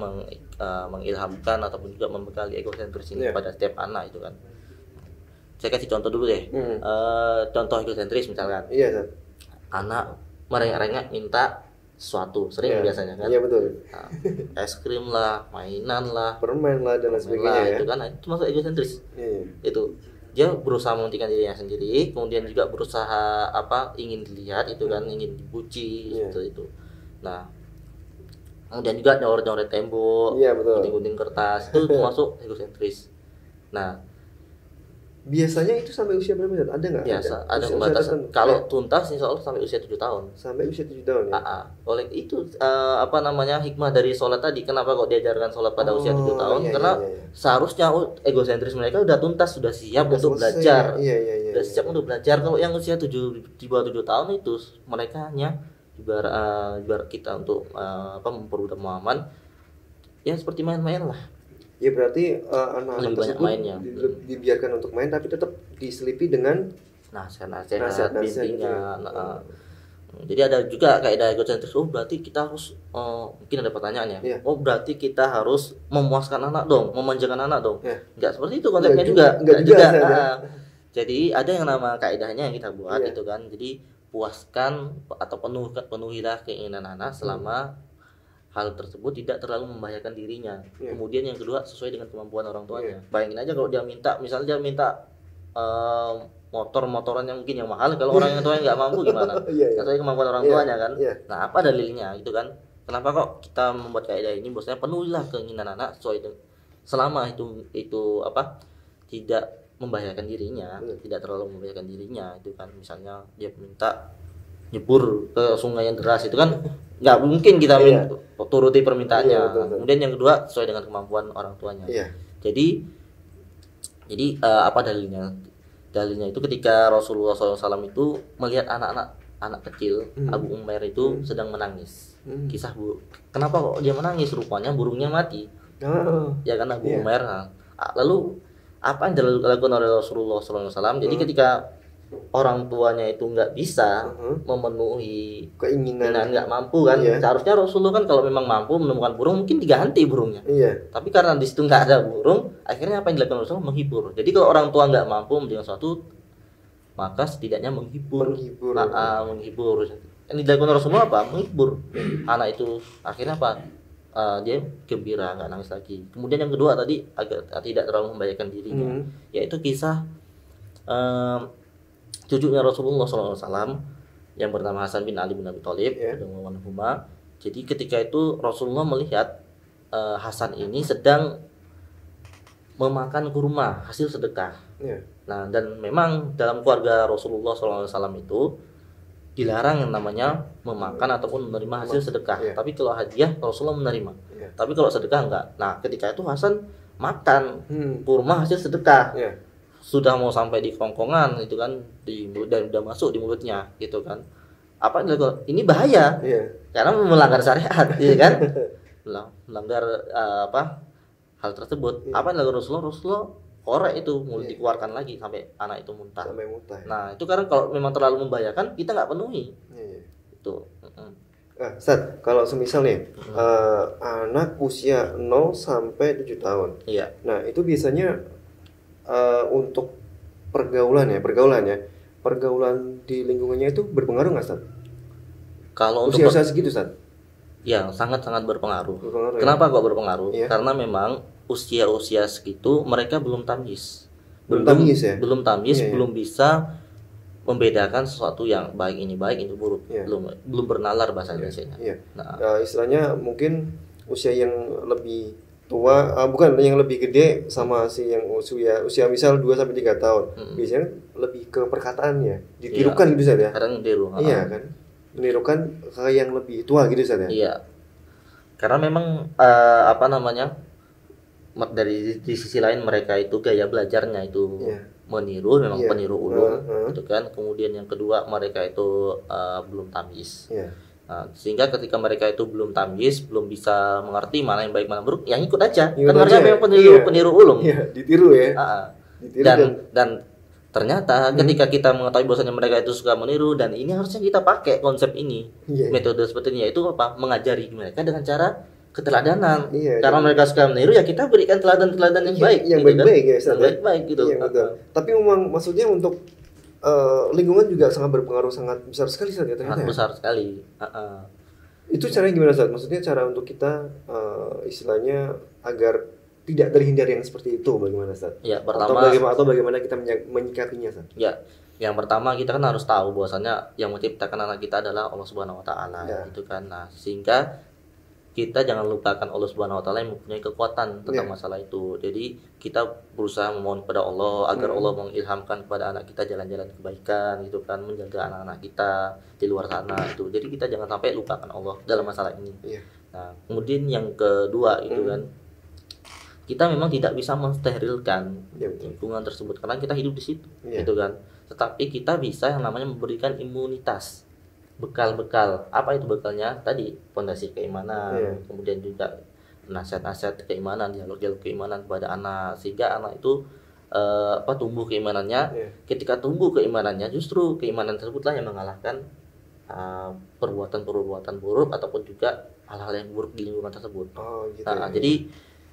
mengilhamkan ataupun juga membekali egosentris ini pada setiap anak itu kan? Saya kasih contoh dulu deh. Contoh egosentris misalkan. Anak merengek-rengek minta sesuatu, sering biasanya kan? Iya betul. Es krim lah, mainan lah, permen lah dan lain sebagainya itu kan itu masuk egosentris. Itu. dia berusaha mementingkan dirinya sendiri, kemudian juga berusaha ingin dilihat itu kan, ingin dipuji itu. Nah, kemudian juga nyoret-nyoret tembok, gunting-gunting kertas, itu termasuk egosentris. Nah, biasanya itu sampai usia berapa? Ada nggak? Biasa, ada pembatasan. Kalau tuntas insya Allah sampai usia 7 tahun. Sampai usia 7 tahun ya? Oleh itu hikmah dari sholat tadi. Kenapa kok diajarkan sholat pada usia 7 tahun? Karena seharusnya egosentris mereka udah tuntas, sudah siap untuk belajar. Sudah siap untuk belajar. Kalau yang usia di bawah 7 tahun itu mereka hanya ibarat kita untuk memperbudak pemahaman, ya seperti main-main lah. Ya berarti anak-anak tersebut dibiarkan untuk main, tapi tetap diselipi dengan nasihat, bimbingan. Jadi ada juga kaidah egosentris. Berarti kita harus mungkin ada pertanyaannya. Berarti kita harus memuaskan anak dong, memanjakan anak dong. Enggak seperti itu konsepnya juga. Enggak juga. Jadi ada yang nama kaidahnya yang kita buat itu kan. Jadi puaskan atau penuhilah keinginan anak selama hal tersebut tidak terlalu membahayakan dirinya. Kemudian yang kedua, sesuai dengan kemampuan orang tuanya. Bayangin aja kalau dia minta, misalnya dia minta motoran yang mungkin yang mahal, kalau orang yang tuanya nggak mampu gimana? Sesuai kemampuan orang tuanya kan. Nah, apa dalilnya gitu kan? Kenapa kok kita membuat kaidah ini? Bahwasanya penuhilah keinginan anak selama itu tidak membahayakan dirinya, tidak terlalu membahayakan dirinya itu kan. Misalnya dia minta nyebur ke sungai yang deras itu kan nggak mungkin kita turuti permintaannya. Kemudian yang kedua, sesuai dengan kemampuan orang tuanya. Jadi apa dalilnya? Dalilnya itu ketika Rasulullah SAW itu melihat anak kecil Abu Umair itu sedang menangis. Kisah kenapa kok dia menangis? Rupanya burungnya mati. Ya kan Abu Umair. Lalu apa yang dilakukan oleh Rasulullah SAW? Jadi ketika orang tuanya itu nggak bisa memenuhi keinginan, nggak mampu kan, seharusnya Rasulullah kan kalau memang mampu menemukan burung mungkin diganti burungnya. Tapi karena di situ nggak ada burung, akhirnya apa yang dilakukan Rasulullah? Menghibur. Jadi kalau orang tua nggak mampu dengan sesuatu, maka setidaknya menghibur. Menghibur. Yang dilakukan Rasulullah apa? Menghibur anak itu. Akhirnya apa? Dia gembira, nggak nangis lagi. Kemudian yang kedua tadi agar tidak terlalu membahayakan dirinya, yaitu kisah cucunya Rasulullah SAW yang bernama Hasan bin Ali bin Abi Thalib. Jadi ketika itu Rasulullah melihat Hasan ini sedang memakan kurma hasil sedekah. Nah, dan memang dalam keluarga Rasulullah SAW itu dilarang yang namanya memakan ataupun menerima hasil sedekah. Tapi kalau hadiah Rasulullah menerima. Tapi kalau sedekah enggak. Nah, ketika itu Hasan makan kurma hasil sedekah. Sudah mau sampai di kerongkongan itu kan, dan udah masuk di mulutnya gitu kan. Apa ini bahaya? Karena melanggar syariat, gitu kan? Melanggar hal tersebut. Apa yang dilakukan Rasulullah korek itu, mulut dikeluarkan lagi sampai anak itu muntah. Nah, itu karena kalau memang terlalu membahayakan kita nggak penuhi. Itu. Ustaz, kalau semisal nih anak usia 0 sampai 7 tahun. Nah, itu biasanya untuk pergaulan di lingkungannya itu berpengaruh nggak, Ustaz? Kalau untuk usia segitu, Ustaz? Ya, sangat berpengaruh. Kenapa kok berpengaruh? Karena memang usia segitu mereka belum tamyiz. Belum tamyiz, belum bisa membedakan sesuatu yang baik ini buruk. Belum bernalar bahasa Indonesianya. Nah, istilahnya mungkin usia yang lebih tua, bukan yang lebih gede sama si yang usia misal 2 sampai 3 tahun. Biasanya lebih ke perkataannya, ditirukan gitu saja. Kadang ditiru. Kan? Menirukan ke yang lebih tua gitu saja. Karena memang dari di sisi lain mereka itu gaya belajarnya itu meniru, memang peniru ulung gitu kan. Kemudian yang kedua mereka itu belum tamyiz. Nah, sehingga ketika mereka itu belum tamyiz, belum bisa mengerti mana yang baik mana buruk, yang ikut aja. Kan mereka memang peniru ulung. Ditiru ya. Dan ternyata ketika kita mengetahui bahwasanya mereka itu suka meniru, dan ini harusnya kita pakai konsep ini, metode seperti ini, yaitu apa? Mengajari mereka dengan cara keteladanan. Karena mereka suka meniru, ya kita berikan teladan-teladan yang baik, yang baik-baik ya, baik-baik gitu. Tapi memang maksudnya untuk lingkungan juga sangat berpengaruh, sangat besar sekali saat ya, sangat besar sekali. Itu caranya gimana, Ustaz? Maksudnya cara untuk kita istilahnya agar tidak terhindar yang seperti itu, bagaimana Ustaz? Ya, pertama atau bagaimana kita menyikapinya Ustaz? Ya, yang pertama kita kan harus tahu bahwasanya yang menciptakan anak kita adalah Allah Subhanahu wa taala, gitu kan. Nah, sehingga kita jangan lupakan Allah Subhanahu wa taala yang mempunyai kekuatan tentang masalah itu. Jadi kita berusaha memohon kepada Allah agar Allah mengilhamkan kepada anak kita jalan-jalan kebaikan gitu kan, menjaga anak-anak kita di luar sana itu. Jadi kita jangan sampai lupakan Allah dalam masalah ini. Nah, kemudian yang kedua itu kan, kita memang tidak bisa mensterilkan lingkungan tersebut karena kita hidup di situ, gitu kan. Tetapi kita bisa yang namanya memberikan imunitas, bekal-bekal. Apa itu bekalnya? Tadi fondasi keimanan, kemudian juga nasihat-nasihat keimanan, dialog-dialog keimanan kepada anak, sehingga anak itu tumbuh keimanannya. Ketika tumbuh keimanannya, justru keimanan tersebutlah yang mengalahkan perbuatan-perbuatan buruk ataupun juga hal-hal yang buruk di lingkungan tersebut. Jadi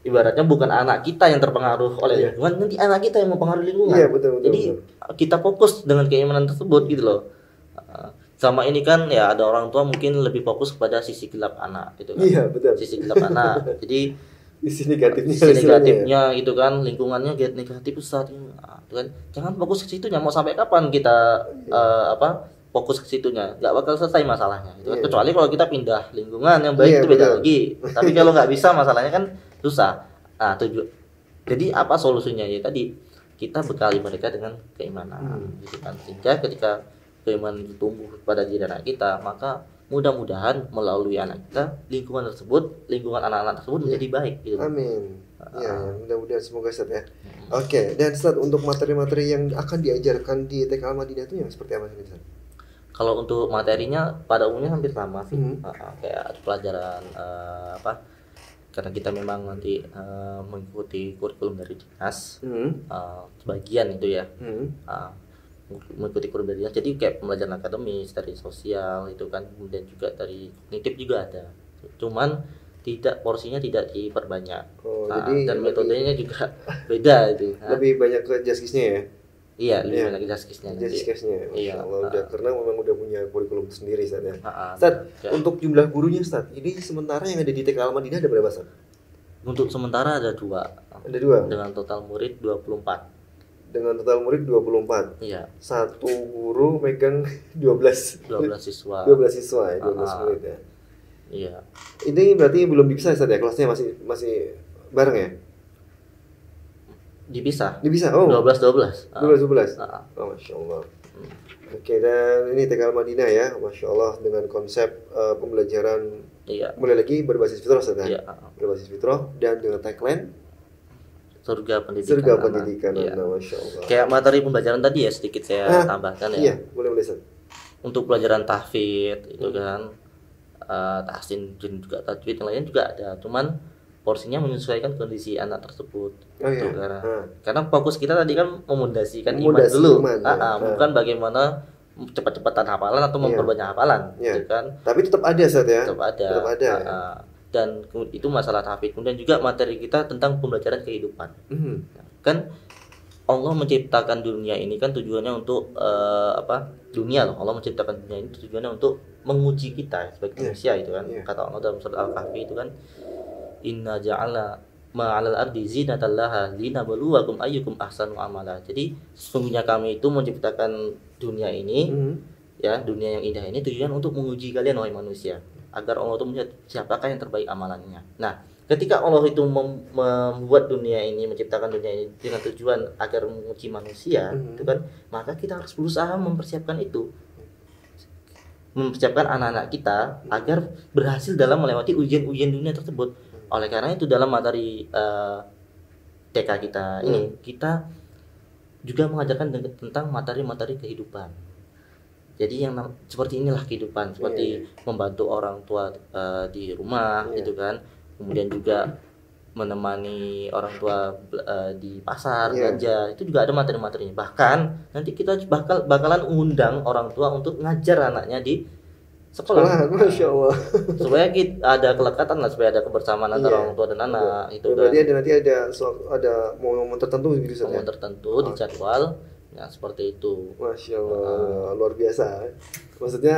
ibaratnya bukan anak kita yang terpengaruh oleh lingkungan, nanti anak kita yang mempengaruhi lingkungan. Betul, jadi kita fokus dengan keimanan tersebut gitu loh. Sama ini kan ya ada orang tua mungkin lebih fokus kepada sisi gelap anak gitu kan. Betul. Sisi gelap anak. Jadi sisi negatifnya gitu kan, lingkungannya negatif Ustaz. Gitu kan. Jangan fokus ke situnya, mau sampai kapan kita fokus ke situnya, nggak bakal selesai masalahnya gitu. Kecuali kalau kita pindah lingkungan yang baik, itu beda lagi. Tapi kalau nggak bisa, masalahnya kan susah. Nah, jadi apa solusinya? Ya tadi kita bekali mereka dengan keimanan gitu kan, sehingga ketika keimanan itu tumbuh pada diri anak kita, maka mudah-mudahan melalui anak kita, lingkungan anak-anak tersebut menjadi baik gitu. Amin. Mudah-mudahan semoga Ustaz ya. Oke, dan Ustaz, untuk materi-materi yang akan diajarkan di TK Al-Madinah itu yang seperti apa sih Ustaz? Kalau untuk materinya pada umumnya hampir sama sih. Kayak pelajaran karena kita memang nanti mengikuti kurikulum dari dinas, sebagian itu ya. Mengikuti kurikulum dari dinas, jadi kayak pembelajaran akademis, dari sosial itu kan, kemudian juga dari kognitif juga ada. Cuman porsinya tidak diperbanyak. Dan metodenya juga beda itu. Lebih banyak ke jaskisnya ya? Iya, lebih banyak jaskisnya. Iya, karena memang udah punya kurikulum sendiri Ustaz ya. Ustaz, untuk jumlah gurunya Ustaz, ini sementara yang ada di TK Al-Madinah ada berapa Ustaz? Untuk sementara ada 2. Ada 2? Dengan total murid 24. Dengan total murid 24? Iya. Satu guru megang 12 siswa. 12 siswa ya, 12 murid ya. Iya. Ini berarti belum dipisah Ustaz ya, kelasnya masih bareng ya? Dipisah. Oh. 12. Oh, Masya Allah. Oke, dan ini TK Al-Madinah ya, Masya Allah, dengan konsep pembelajaran mulai lagi berbasis fitrah Ustaz ya? Berbasis fitrah dan dengan tagline Surga pendidikan. Masya Allah. Kayak materi pembelajaran tadi ya, sedikit saya tambahkan ya. Iya, boleh Ustaz. Untuk pelajaran tahfidz itu kan, tahsin dan juga tajwid yang lain juga ada. Cuman porsinya menyesuaikan kondisi anak tersebut. Karena fokus kita tadi kan memondasikan iman dulu. Bukan bagaimana cepat-cepatan hafalan atau memperbanyak hafalan, gitu kan. Tapi tetap ada Ustaz ya. Tetap ada. Dan itu masalah tahfidz. Kemudian juga materi kita tentang pembelajaran kehidupan. Kan Allah menciptakan dunia ini kan tujuannya untuk dunia loh. Allah menciptakan dunia ini tujuannya untuk menguji kita sebagai manusia itu kan. Kata Allah dalam surat Al-Kahfi itu kan, inna ja'ala ma'alal ardi zinatan laha linabluwakum ayyukum ahsanu amala. Jadi sesungguhnya kami itu menciptakan dunia ini, ya, dunia yang indah ini tujuan untuk menguji kalian wahai manusia, agar Allah itu melihat siapakah yang terbaik amalannya. Nah, ketika Allah itu membuat dunia ini, menciptakan dunia ini dengan tujuan agar menguji manusia, itu kan, maka kita harus berusaha mempersiapkan anak-anak kita agar berhasil dalam melewati ujian-ujian dunia tersebut. Oleh karena itu dalam materi TK kita ini, kita juga mengajarkan tentang materi-materi kehidupan. Jadi yang seperti inilah kehidupan, seperti membantu orang tua di rumah, gitu kan. Kemudian juga menemani orang tua di pasar belanja, itu juga ada materi-materinya. Bahkan nanti kita bakalan undang orang tua untuk ngajar anaknya di sekolah. Masya Allah. Supaya kita ada kelekatan lah, supaya ada kebersamaan antara orang tua dan anak. Itu berarti nanti ada momen tertentu gitu. Momen tertentu di jadwal, ya seperti itu. Masya Allah, luar biasa. Maksudnya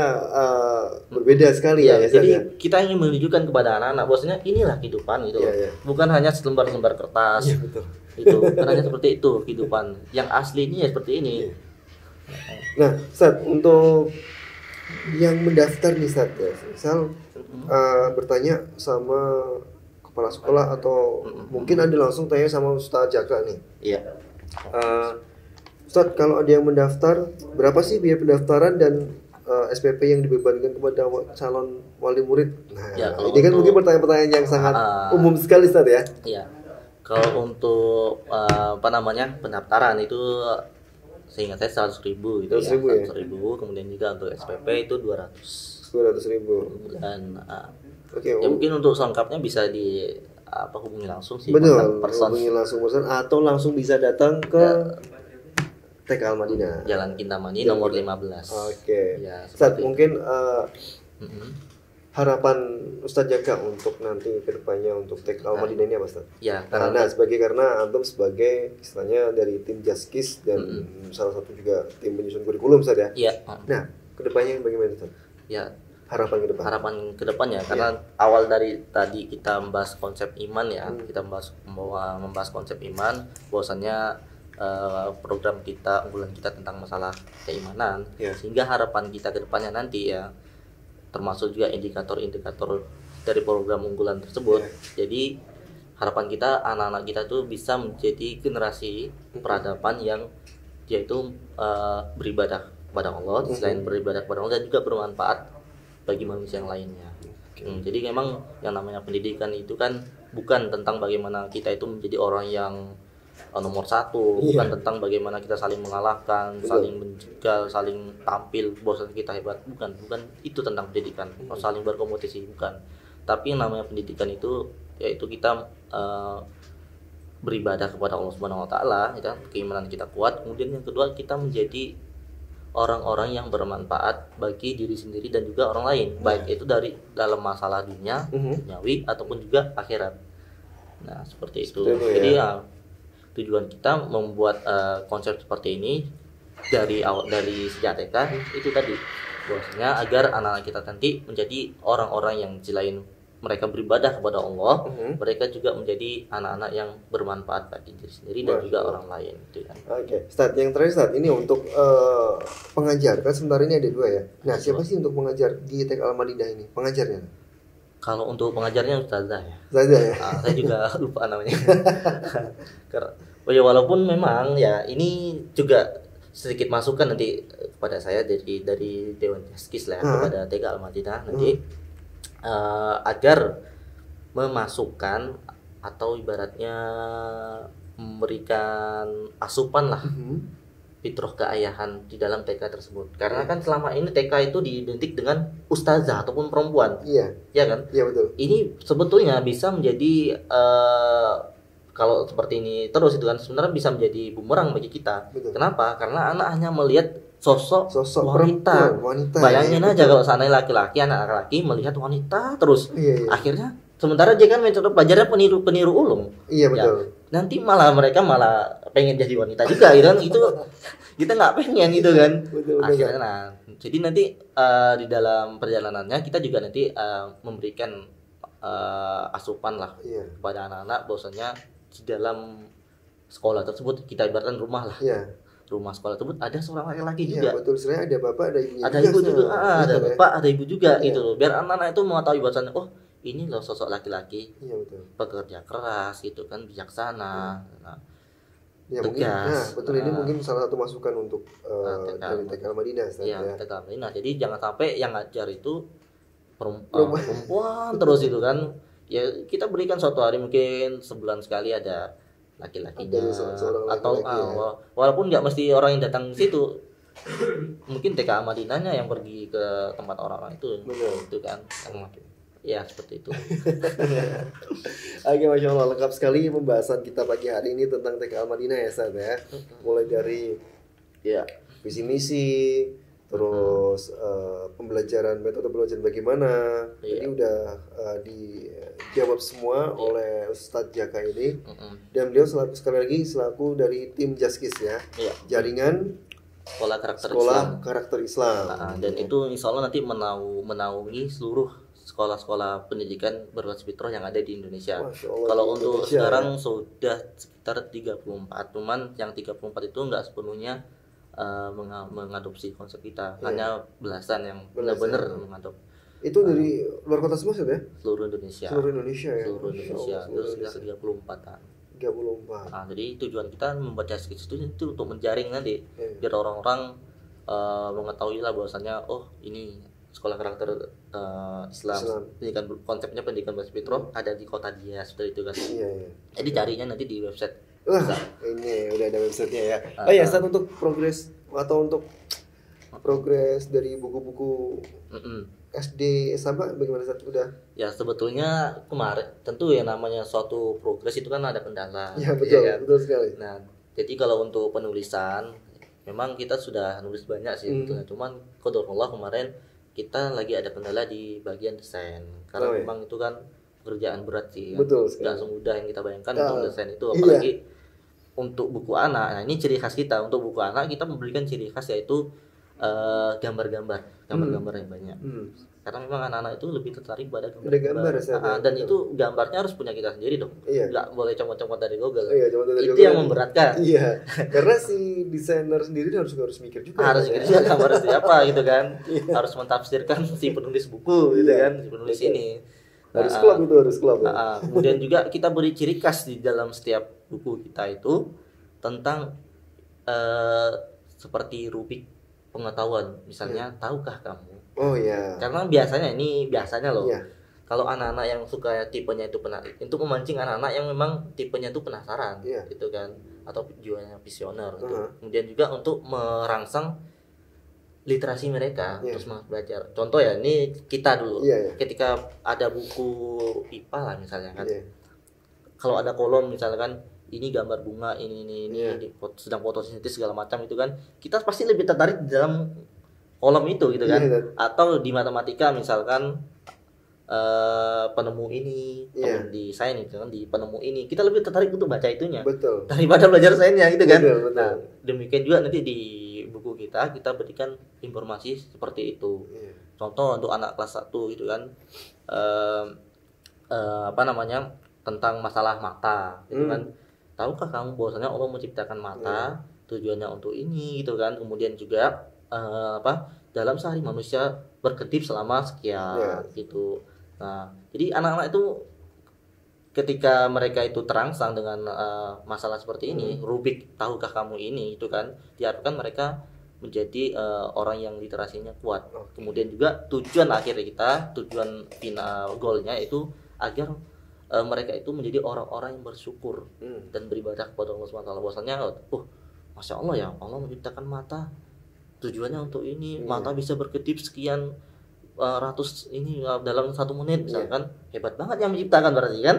berbeda sekali ya. Jadi ya? kita ingin menunjukkan kepada anak-anak bahwasanya inilah kehidupan gitu. Bukan hanya selembar-lembar kertas. Iya, betul. Itu bukan hanya seperti itu kehidupan. Yang aslinya seperti ini. Nah, Ustaz, untuk yang mendaftar nih Ustaz ya, misal bertanya sama kepala sekolah atau mungkin ada langsung tanya sama Ustaz Jaka nih. Iya. Ustaz, kalau ada yang mendaftar, berapa sih biaya pendaftaran dan SPP yang dibebankan kepada calon wali murid? Nah, ini kan mungkin pertanyaan-pertanyaan yang sangat umum sekali Ustaz ya. Iya. Kalau untuk pendaftaran itu seingat saya 100.000 gitu 100.000 kemudian juga untuk SPP itu 200.000 dan ya mungkin untuk selengkapnya bisa hubungi langsung sih. Betul, hubungi langsung person atau langsung bisa datang ke TK Al-Madinah Jalan Kintamani nomor 15. Ya, Ustaz, mungkin harapan Ustaz Jaka untuk nanti kedepannya untuk TK Al-Madinah ini apa Ustaz? Ya, karena antum sebagai istilahnya dari tim Jaskis dan salah satu juga tim penyusun kurikulum Ustaz ya. Iya. Nah, kedepannya bagaimana Ustaz? Ya, harapan ke depannya karena awal dari tadi kita membahas konsep iman ya, kita membahas konsep iman, bahwasannya program kita, unggulan kita tentang masalah keimanan, sehingga harapan kita ke depannya nanti ya, termasuk juga indikator-indikator dari program unggulan tersebut. Jadi harapan kita anak-anak kita tuh bisa menjadi generasi peradaban yang dia itu beribadah kepada Allah, selain beribadah kepada Allah dan juga bermanfaat bagi manusia yang lainnya. Jadi memang yang namanya pendidikan itu kan bukan tentang bagaimana kita itu menjadi orang yang nomor satu, bukan tentang bagaimana kita saling mengalahkan, saling menjegal, saling tampil bahwa kita hebat, bukan itu tentang pendidikan, saling berkompetisi, bukan. Tapi yang namanya pendidikan itu yaitu kita beribadah kepada Allah Subhanahu wa taala, ya, keimanan kita kuat. Kemudian yang kedua, kita menjadi orang-orang yang bermanfaat bagi diri sendiri dan juga orang lain, baik itu dari dalam masalah dunia, duniawi ataupun juga akhirat. Nah, seperti itu. Jadi tujuan kita membuat konsep seperti ini dari sejak TK itu tadi, bahwasanya agar anak-anak kita nanti menjadi orang-orang yang selain mereka beribadah kepada Allah, mereka juga menjadi anak-anak yang bermanfaat bagi diri sendiri dan juga orang lain, gitu kan. Ustaz, yang terakhir Ustaz, ini untuk pengajar, kan sebentar ini ada dua ya. Nah, siapa sih untuk mengajar di TK Al-Madinah ini? Pengajarnya? Kalau untuk pengajarnya Ustazah ya. Ustazah ya. Saya juga lupa namanya. Walaupun memang ya ini juga sedikit masukan nanti kepada saya dari Dewan Jaskis lah kepada TK Al-Madinah nanti agar memasukkan atau ibaratnya memberikan asupan lah fitrah keayahan di dalam TK tersebut. Karena kan selama ini TK itu diidentik dengan ustazah ataupun perempuan. Iya kan? Iya, betul. Ini sebetulnya bisa menjadi kalau seperti ini terus itu kan sebenarnya bisa menjadi bumerang bagi kita. Betul. Kenapa? Karena anak hanya melihat sosok wanita. Bayangin aja kalau seandainya laki-laki, anak laki melihat wanita terus. Akhirnya sementara dia kan metode pelajarnya peniru ulung. Iya, betul. Nanti mereka malah pengen jadi wanita juga gitu kan. Itu kita nggak pengen gitu kan. Akhirnya jadi nanti di dalam perjalanannya kita juga nanti memberikan asupan lah kepada anak-anak, bahwasanya di dalam sekolah tersebut kita ibaratkan rumah lah. Rumah sekolah tersebut ada seorang laki-laki juga. Iya, betul. Sebenarnya ada bapak, ada ibunya. Ada ibu juga. Ada bapak, ada ibu juga gitu loh. Biar anak-anak itu mengetahui bahwasanya ini loh sosok laki-laki. Iya, betul. Pekerja keras gitu kan, bijaksana. Tegas. Betul, ini mungkin salah satu masukan untuk dari TK Al-Madinah. TK Al-Madinah. Jadi jangan sampai yang ngajar itu perempuan terus itu kan. Ya kita berikan suatu hari mungkin sebulan sekali ada laki-lakinya atau walaupun nggak mesti orang yang datang ke situ, mungkin TK Madinahnya yang pergi ke tempat orang-orang itu. Itu kan ya seperti itu. Oke, Masya Allah, lengkap sekali pembahasan kita pagi hari ini tentang TK Al-Madinah ya Ustaz ya. Mulai dari visi misi, terus pembelajaran, metode pembelajaran bagaimana. Ini udah dijawab semua oleh Ustadz Jaka ini. Dan beliau sekali lagi selaku dari tim Jaskis ya. Jaringan sekolah karakter Islam. Dan itu insya Allah nanti menaungi seluruh sekolah-sekolah pendidikan berbasis fitrah yang ada di Indonesia. Kalau untuk sekarang sudah sekitar 34, cuman yang 34 itu nggak sepenuhnya mengadopsi konsep kita, hanya belasan yang benar-benar mengadopsi. Itu dari luar kota semua ya? Seluruh Indonesia. Ya. Seluruh Indonesia. Terus sekitar 34-an. 34. Nah, jadi tujuan kita membuat Jaskis itu untuk menjaring nanti, biar orang-orang mengetahui lah bahwasanya ini sekolah karakter Islam. Pendidikan konsepnya pendidikan berbasis fitrah ada di kota dia seperti itu kan. Jadi carinya nanti di website. Ini udah ada websitenya ya. Saat untuk progres atau untuk progres dari buku-buku SD sama bagaimana saat udah? Ya sebetulnya kemarin tentu ya namanya suatu progres itu kan ada kendala. Ya betul, ya kan? Betul sekali. Nah jadi kalau untuk penulisan memang kita sudah nulis banyak sih sebetulnya. Cuman qadarullah kemarin kita lagi ada kendala di bagian desain karena memang itu kan pekerjaan berat sih. Betul. Nggak semudah yang kita bayangkan untuk desain itu, apalagi untuk buku anak. Nah ini ciri khas kita untuk buku anak, kita memberikan ciri khas yaitu gambar-gambar yang banyak. Karena memang anak-anak itu lebih tertarik pada gambar. Dan itu gambarnya harus punya kita sendiri dong. Nggak boleh comot-comot dari Google. Itu yang memberatkan. Karena si desainer sendiri harus mikir juga. Harus mikir juga gambar siapa gitu kan. Harus mentafsirkan si penulis buku gitu kan, si penulis ini. Harus klub. Kemudian juga kita beri ciri khas di dalam setiap buku kita itu tentang seperti rubrik pengetahuan, misalnya tahukah kamu? Karena biasanya loh. Kalau anak-anak yang suka tipenya itu untuk memancing anak-anak yang memang tipenya itu penasaran, gitu kan, atau jiwanya visioner. Gitu. Kemudian juga untuk merangsang literasi mereka untuk semangat belajar. Contoh ya, ini kita dulu. Ketika ada buku IPA lah misalnya kan, kalau ada kolom misalkan ini gambar bunga, ini sedang fotosintesis segala macam itu kan, kita pasti lebih tertarik di dalam kolom itu gitu kan. Atau di matematika misalkan penemu ini, di sains gitu kan, di penemu ini, kita lebih tertarik untuk baca itunya daripada belajar sainsnya gitu kan. Nah demikian juga nanti di buku kita berikan informasi seperti itu. Contoh untuk anak kelas 1 gitu kan, tentang masalah mata gitu kan. Tahukah kamu bahwasanya Allah menciptakan mata tujuannya untuk ini gitu kan. Kemudian juga dalam sehari manusia berkedip selama sekian gitu. Nah jadi anak-anak itu ketika mereka itu terangsang dengan masalah seperti ini, rubrik tahukah kamu ini itu kan, diharapkan mereka menjadi orang yang literasinya kuat. Kemudian juga tujuan akhir kita, tujuan final goalnya itu agar mereka itu menjadi orang-orang yang bersyukur dan beribadah kepada Allah SWT. Bahwasanya Masya Allah ya, Allah menciptakan mata tujuannya untuk ini, mata bisa berkedip sekian ratus ini dalam 1 menit misalkan. Hebat banget yang menciptakan berarti kan.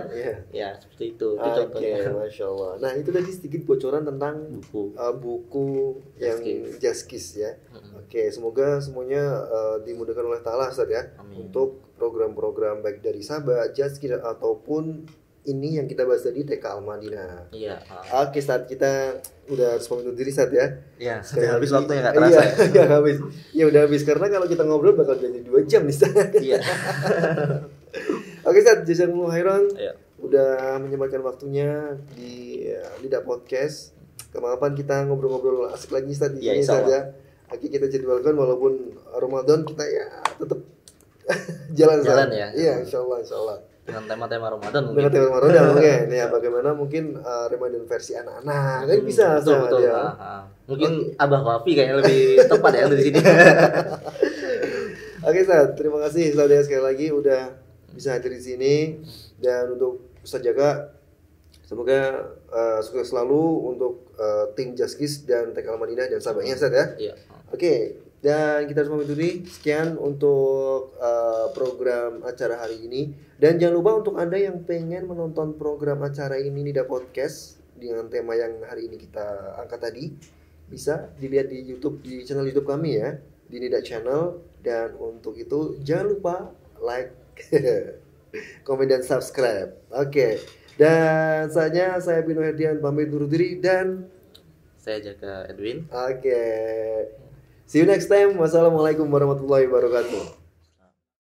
Ya seperti itu contohnya. Masya Allah. Nah itu tadi sedikit bocoran tentang buku yang Jaskis ya. Semoga semuanya dimudahkan oleh Ta'ala Ustaz ya. Untuk program-program baik dari Sahabat, Jaskis ataupun ini yang kita bahas tadi TK Al-Madinah. Saat kita udah harus pamit diri Ustaz ya. Sudah habis waktunya nggak terasa. Habis. Udah habis karena kalau kita ngobrol bakal jadi 2 jam nih Ustaz. Ustaz, jazakumullah khairan. Udah menyempatkan waktunya di Lidah Podcast. Kapan kita ngobrol-ngobrol asik lagi Ustaz di sini Ustaz ya. Kita jadwalkan walaupun Ramadan kita ya tetap jalan ya. Insyaallah. Dengan tema-tema Ramadan mungkin. Tema Ramadan mungkin. Ya bagaimana mungkin Ramadan versi anak-anak kan bisa betul. Mungkin Abah Wafi kayaknya lebih tepat ya di sini. Ustaz, terima kasih Ustaz ya sekali lagi udah bisa hadir di sini, dan untuk Ustaz Jaka semoga sukses selalu untuk tim Jaskis dan TK Al-Madinah dan sahabatnya Ustaz ya. Dan kita harus pamit dulu. Sekian untuk program acara hari ini. Dan jangan lupa untuk Anda yang pengen menonton program acara ini Nida Podcast dengan tema yang hari ini kita angkat tadi, bisa dilihat di YouTube, di channel YouTube kami ya, di Nida Channel. Dan untuk itu jangan lupa like, komen dan subscribe. Dan saya Pino Herdian pamit undur diri dan Saya Jaka Edwin. Oke. See you next time. Wassalamualaikum warahmatullahi wabarakatuh.